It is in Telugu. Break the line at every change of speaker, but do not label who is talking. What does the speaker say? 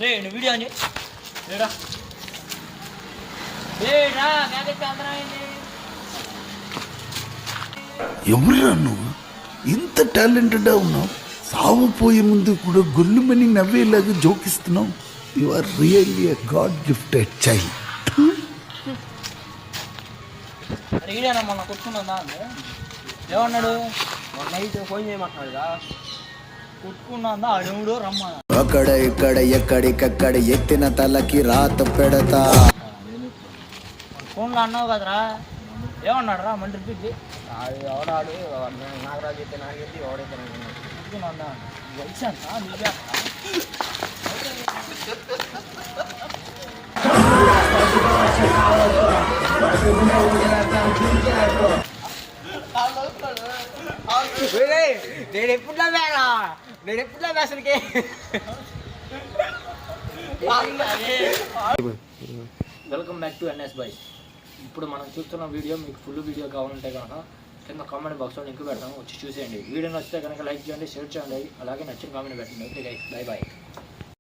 రే నువ్వు వీడియో అని రేడా
ఎవరురా నువ్వు ఇంత టాలెంటెడ్గా ఉన్నావు? సావు పోయే ముందు కూడా గొల్లుమని నవ్వేలాగా జోకిస్తున్నావు. You are really a god gifted child.
ఈడేనమ్మా నాకు కొట్టుకున్నా ఏమన్నాడు
నైట్ ఫోన్ చేయమంటున్నాడుగా
కొట్టుకున్నా అడుగుడు రమ్మా
అక్కడ ఇక్కడ ఎక్కడికక్కడ ఎత్తిన తలకి రాత పెడతా.
ఫోన్లో అన్నావు కదరా ఏమన్నాడు రా మళ్ళీ రిపీట్
ఎవడాడు నాగరాజు అయితే నాగైతే ఎవడైతే
కొట్టుకున్నా వైసంతా నీకే
నేను ఎప్పుడు అసలుకి
welcome back to NS boys. ఇప్పుడు మనం చూస్తున్న వీడియో మీకు ఫుల్ వీడియో కావాలంటే కనుక కింద కామెంట్ బాక్స్లో లింక్ పెడతాము, వచ్చి చూసేయండి. వీడియో నచ్చితే కనుక లైక్ చేయండి, షేర్ చేయండి, అలాగే నచ్చిన కామెంట్ పెట్టండి. Okay guys, bye bye.